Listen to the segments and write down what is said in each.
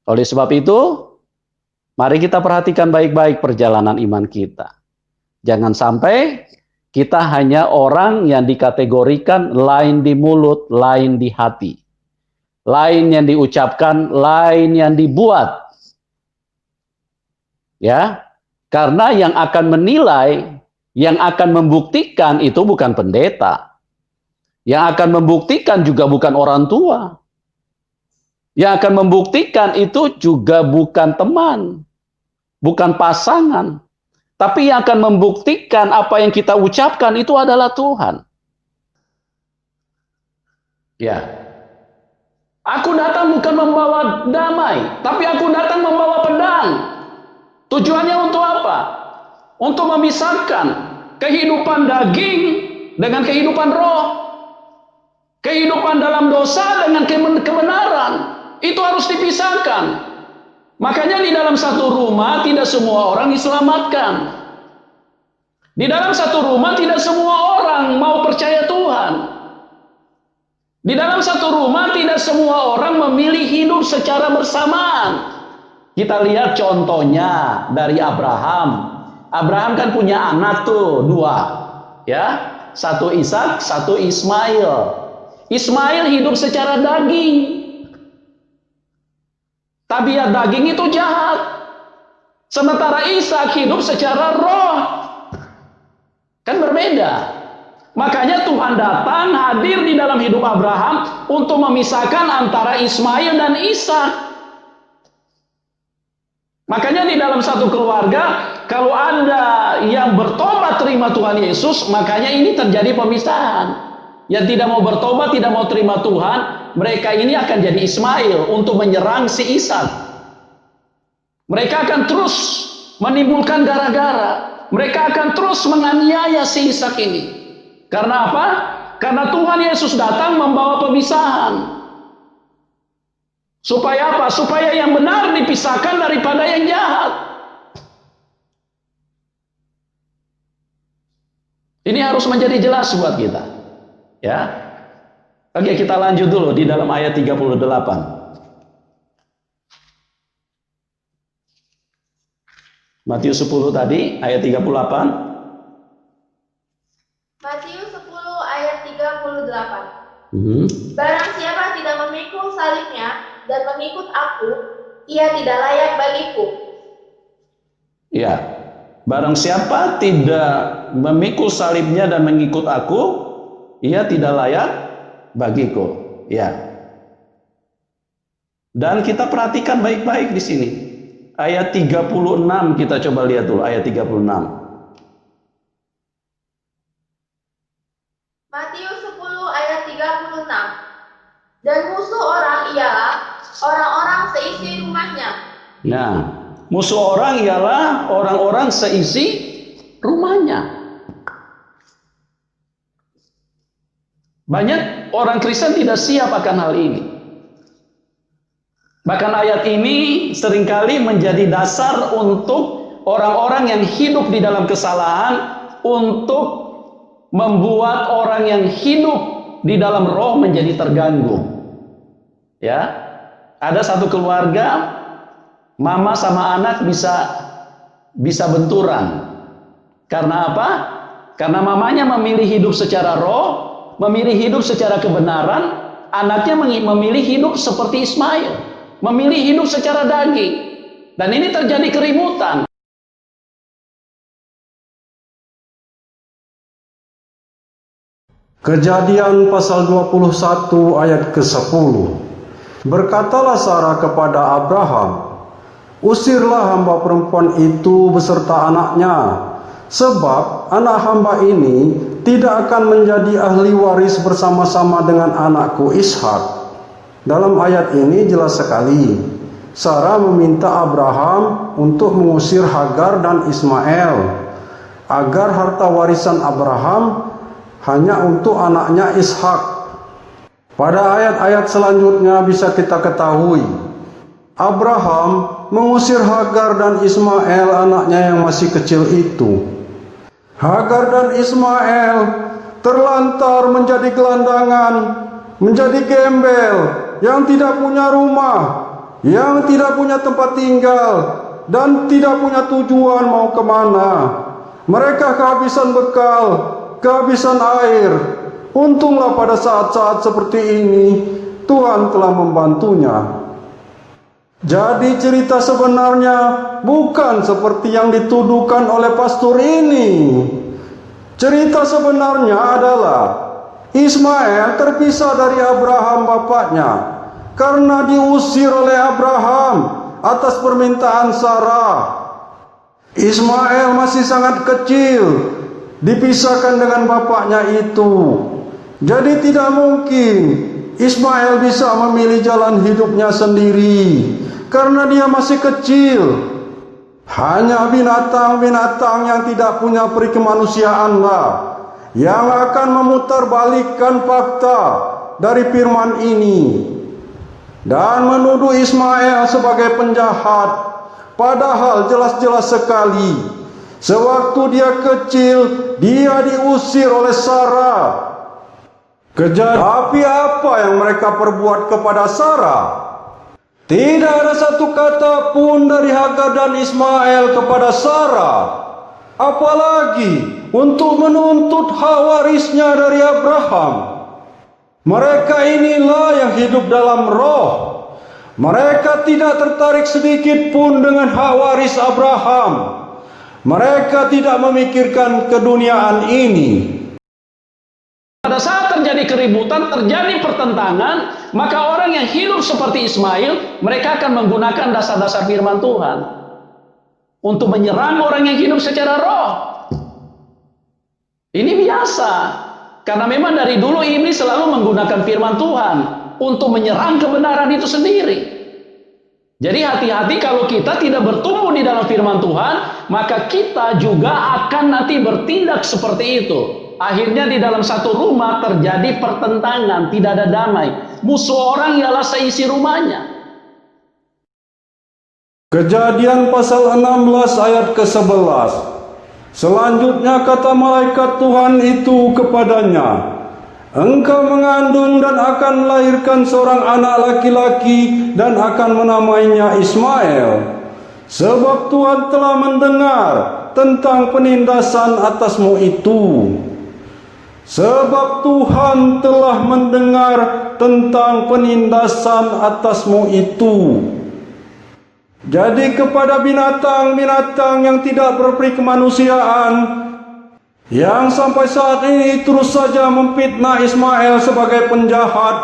Oleh sebab itu, mari kita perhatikan baik-baik perjalanan iman kita. Jangan sampai kita hanya orang yang dikategorikan lain di mulut, lain di hati. Lain yang diucapkan, lain yang dibuat. Ya, karena yang akan menilai, yang akan membuktikan itu bukan pendeta. Yang akan membuktikan juga bukan orang tua. Yang akan membuktikan itu juga bukan teman, bukan pasangan. Tapi yang akan membuktikan apa yang kita ucapkan itu adalah Tuhan. Ya. Aku datang bukan membawa damai, tapi aku datang membawa pedang. Tujuannya untuk apa? Untuk memisahkan kehidupan daging dengan kehidupan roh. Kehidupan dalam dosa dengan kebenaran. Itu harus dipisahkan. Makanya di dalam satu rumah tidak semua orang diselamatkan. Di dalam satu rumah tidak semua orang mau percaya Tuhan. Di dalam satu rumah tidak semua orang memilih hidup secara bersamaan. Kita lihat contohnya dari Abraham. Abraham kan punya anak tuh dua, ya, satu Ishak, satu Ismail. Ismail hidup secara daging. Tabiat daging itu jahat. Sementara Ishak hidup secara roh. Kan berbeda. Makanya Tuhan datang hadir di dalam hidup Abraham untuk memisahkan antara Ismail dan Ishak. Makanya di dalam satu keluarga, kalau ada yang bertobat terima Tuhan Yesus, makanya ini terjadi pemisahan. Yang tidak mau bertobat, tidak mau terima Tuhan, mereka ini akan jadi Ismail untuk menyerang si Ishak. Mereka akan terus menimbulkan gara-gara. Mereka akan terus menganiaya si Ishak ini. Karena apa? Karena Tuhan Yesus datang membawa pemisahan. Supaya apa? Supaya yang benar dipisahkan daripada yang jahat. Ini harus menjadi jelas buat kita. Ya. Oke, kita lanjut dulu di dalam ayat 38. Matius 10 tadi, ayat 38. Matius 10 ayat 38. Barang siapa tidak memikul salibnya dan mengikut aku, ia tidak layak bagiku. Ya, barang siapa tidak memikul salibnya dan mengikut aku, ia tidak layak bagiku. Ya. Dan kita perhatikan baik-baik di sini. Ayat 36 kita coba lihat dulu, ayat 36. Matius 10 ayat 36. Dan musuh orang ialah orang-orang seisi rumahnya. Nah, musuh orang ialah orang-orang seisi rumahnya. Banyak orang Kristen tidak siap akan hal ini. Bahkan ayat ini seringkali menjadi dasar untuk orang-orang yang hidup di dalam kesalahan untuk membuat orang yang hidup di dalam roh menjadi terganggu. Ya, ada satu keluarga, mama sama anak bisa benturan. Karena apa? Karena mamanya memilih hidup secara roh, memilih hidup secara kebenaran, anaknya memilih hidup seperti Ismail, memilih hidup secara daging. Dan ini terjadi keributan. Kejadian pasal 21 ayat ke-10. Berkatalah Sarah kepada Abraham, "Usirlah hamba perempuan itu beserta anaknya, sebab anak hamba ini tidak akan menjadi ahli waris bersama-sama dengan anakku Ishak." Dalam ayat ini jelas sekali, Sarah meminta Abraham untuk mengusir Hagar dan Ismail, agar harta warisan Abraham hanya untuk anaknya Ishak. Pada ayat-ayat selanjutnya bisa kita ketahui, Abraham mengusir Hagar dan Ismail anaknya yang masih kecil itu. Hagar dan Ismail terlantar menjadi gelandangan, menjadi gembel yang tidak punya rumah, yang tidak punya tempat tinggal dan tidak punya tujuan mau kemana. Mereka kehabisan bekal, kehabisan air. Untunglah pada saat-saat seperti ini Tuhan telah membantunya. Jadi cerita sebenarnya bukan seperti yang dituduhkan oleh pastor ini. Cerita sebenarnya adalah Ismail terpisah dari Abraham bapaknya karena diusir oleh Abraham atas permintaan Sarah. Ismail masih sangat kecil, dipisahkan dengan bapaknya itu. Jadi tidak mungkin Ismail bisa memilih jalan hidupnya sendiri karena dia masih kecil. Hanya binatang-binatang yang tidak punya peri kemanusiaanlah yang akan memutarbalikkan fakta dari firman ini dan menuduh Ismail sebagai penjahat, padahal jelas-jelas sekali sewaktu dia kecil dia diusir oleh Sarah. Tapi apa yang mereka perbuat kepada Sarah? Tidak ada satu kata pun dari Hagar dan Ismail kepada Sarah, apalagi untuk menuntut hak warisnya dari Abraham. Mereka inilah yang hidup dalam roh. Mereka tidak tertarik sedikit pun dengan hak waris Abraham. Mereka tidak memikirkan keduniaan ini. Pada saat terjadi keributan, terjadi pertentangan, maka orang yang hidup seperti Ismail, mereka akan menggunakan dasar-dasar firman Tuhan untuk menyerang orang yang hidup secara roh. Ini biasa, karena memang dari dulu iblis selalu menggunakan firman Tuhan untuk menyerang kebenaran itu sendiri. Jadi hati-hati kalau kita tidak bertumbuh di dalam firman Tuhan, maka kita juga akan nanti bertindak seperti itu. Akhirnya di dalam satu rumah terjadi pertentangan, tidak ada damai. Musuh orang ialah seisi rumahnya. Kejadian pasal 16 ayat ke-11. Selanjutnya kata malaikat Tuhan itu kepadanya, engkau mengandung dan akan melahirkan seorang anak laki-laki dan akan menamainya Ismail. Sebab Tuhan telah mendengar tentang penindasan atasmu itu. Sebab Tuhan telah mendengar tentang penindasan atasmu itu. Jadi kepada binatang-binatang yang tidak berperi kemanusiaan, yang sampai saat ini terus saja memfitnah Ismail sebagai penjahat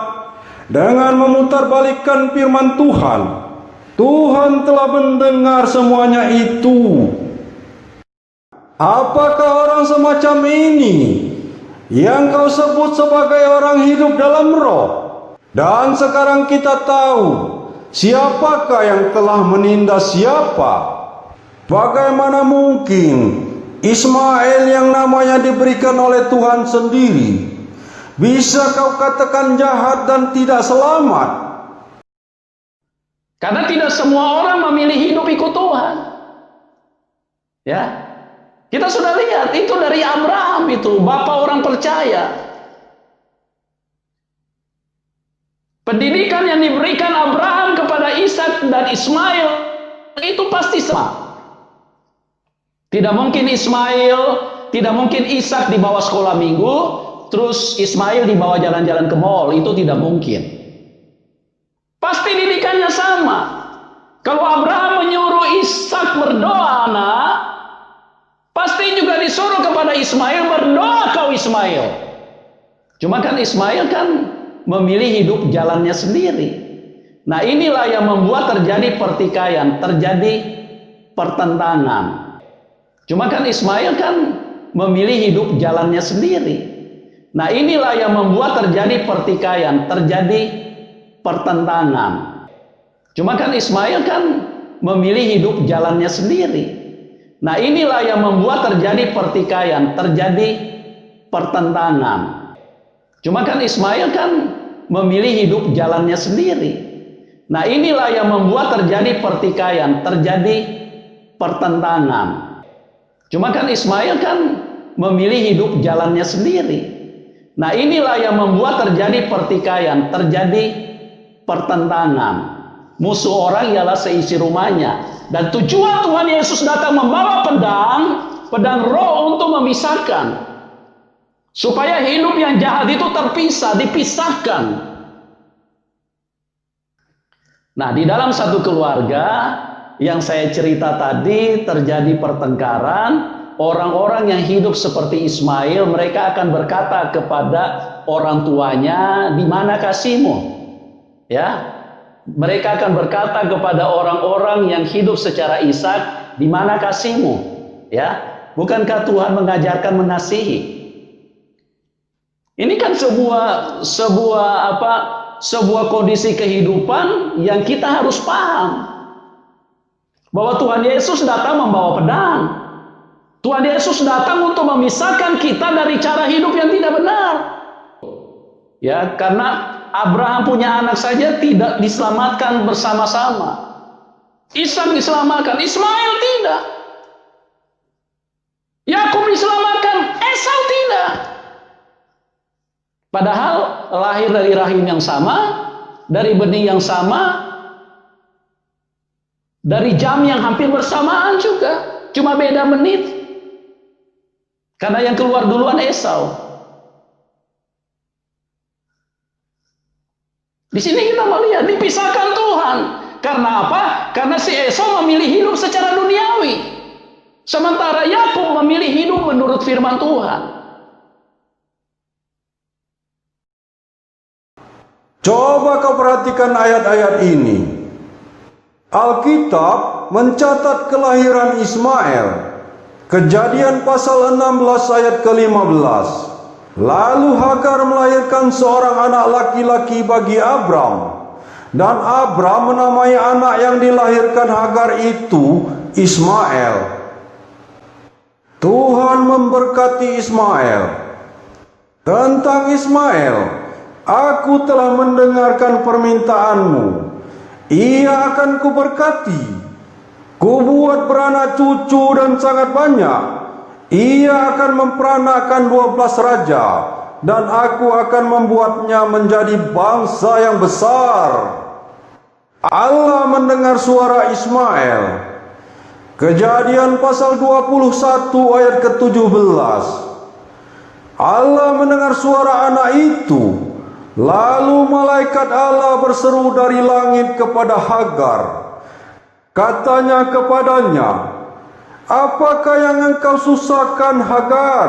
dengan memutarbalikkan firman Tuhan, Tuhan telah mendengar semuanya itu. Apakah orang semacam ini yang kau sebut sebagai orang hidup dalam roh? Dan sekarang kita tahu siapakah yang telah menindas siapa. Bagaimana mungkin Ismail yang namanya diberikan oleh Tuhan sendiri bisa kau katakan jahat dan tidak selamat? Karena tidak semua orang memilih hidup ikut Tuhan. Ya, kita sudah lihat itu dari Abraham, itu bapak orang percaya. Pendidikan yang diberikan Abraham kepada Ishak dan Ismail itu pasti sama. Tidak mungkin tidak mungkin Ishak dibawa sekolah minggu, terus Ismail dibawa jalan-jalan ke mall, itu tidak mungkin. Pasti didikannya sama. Kalau Abraham menyuruh Ishak berdoa, anak, pasti juga disuruh kepada Ismail, berdoa kau Ismail. Cuma kan Ismail kan memilih hidup jalannya sendiri. Nah inilah yang membuat terjadi pertikaian, terjadi pertentangan. Cuma kan Ismail kan memilih hidup jalannya sendiri. Nah inilah yang membuat terjadi pertikaian, terjadi pertentangan. Cuma kan Ismail kan memilih hidup jalannya sendiri. Nah inilah yang membuat terjadi pertikaian, terjadi pertentangan. Cuma kan Ismail kan memilih hidup jalannya sendiri. Nah inilah yang membuat terjadi pertikaian, terjadi pertentangan. Cuma kan Ismail kan memilih hidup jalannya sendiri. Nah inilah yang membuat terjadi pertikaian, terjadi pertentangan. Musuh orang ialah seisi rumahnya. Dan tujuan Tuhan Yesus datang membawa pedang roh untuk memisahkan. Supaya hidup yang jahat itu terpisah, dipisahkan. Nah, di dalam satu keluarga yang saya cerita tadi terjadi pertengkaran. Orang-orang yang hidup seperti Ismail, mereka akan berkata kepada orang tuanya, "Di mana kasihmu?" Ya, mereka akan berkata kepada orang-orang yang hidup secara Ishak, "Di mana kasihmu?" Ya, bukankah Tuhan mengajarkan mengasihi? Ini kan sebuah kondisi kehidupan yang kita harus paham bahwa Tuhan Yesus datang membawa pedang. Tuhan Yesus datang untuk memisahkan kita dari cara hidup yang tidak benar. Ya, karena Abraham punya anak saja tidak diselamatkan bersama-sama. Ishak diselamatkan, Ismail tidak. Yakub diselamatkan, Esau tidak. Padahal lahir dari rahim yang sama, dari benih yang sama, dari jam yang hampir bersamaan juga, cuma beda menit. Karena yang keluar duluan Esau. Di sini kita melihat dipisahkan Tuhan. Karena apa? Karena si Esau memilih hidup secara duniawi. Sementara Yakub memilih hidup menurut firman Tuhan. Coba kau perhatikan ayat-ayat ini. Alkitab mencatat kelahiran Ismail. Kejadian pasal 16 ayat ke-15. Lalu Hagar melahirkan seorang anak laki-laki bagi Abram. Dan Abram menamai anak yang dilahirkan Hagar itu Ismail. Tuhan memberkati Ismail. Tentang Ismail, aku telah mendengarkan permintaanmu. Ia akan kuberkati. Kubuat beranak cucu dan sangat banyak. Ia akan memperanakkan 12 raja. Dan aku akan membuatnya menjadi bangsa yang besar. Allah mendengar suara Ismail. Kejadian pasal 21 ayat ke-17. Allah mendengar suara anak itu. Lalu malaikat Allah berseru dari langit kepada Hagar. Katanya kepadanya, "Apakah yang engkau susahkan, Hagar?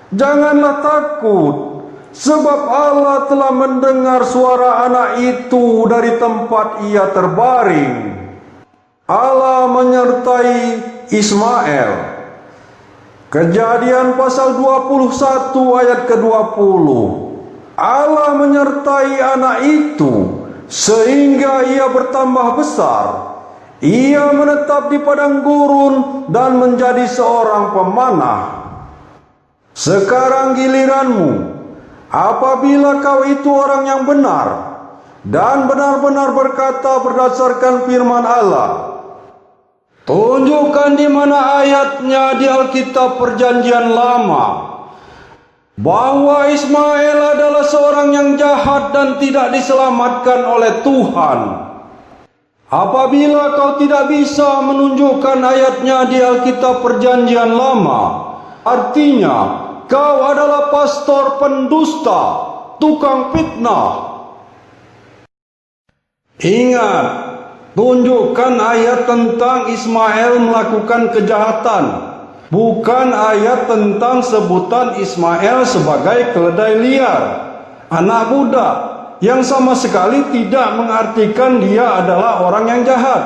Janganlah takut, sebab Allah telah mendengar suara anak itu dari tempat ia terbaring." Allah menyertai Ismail. Kejadian pasal 21 ayat ke-20. Allah menyertai anak itu sehingga ia bertambah besar. Ia menetap di padang gurun dan menjadi seorang pemanah. Sekarang giliranmu, apabila kau itu orang yang benar dan benar-benar berkata berdasarkan firman Allah. Tunjukkan di mana ayatnya di Alkitab Perjanjian Lama bahwa Ismail adalah seorang yang jahat dan tidak diselamatkan oleh Tuhan. Apabila kau tidak bisa menunjukkan ayatnya di Alkitab Perjanjian Lama, artinya kau adalah pastor pendusta, tukang fitnah. Ingat, tunjukkan ayat tentang Ismail melakukan kejahatan, bukan ayat tentang sebutan Ismail sebagai keledai liar, anak budak, yang sama sekali tidak mengartikan dia adalah orang yang jahat.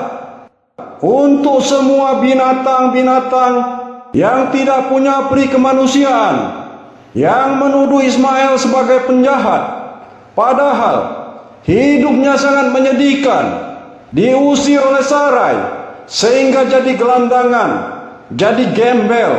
Untuk semua binatang-binatang yang tidak punya peri kemanusiaan, yang menuduh Ismail sebagai penjahat, padahal hidupnya sangat menyedihkan, diusir oleh Sarai, sehingga jadi gelandangan, jadi gembel,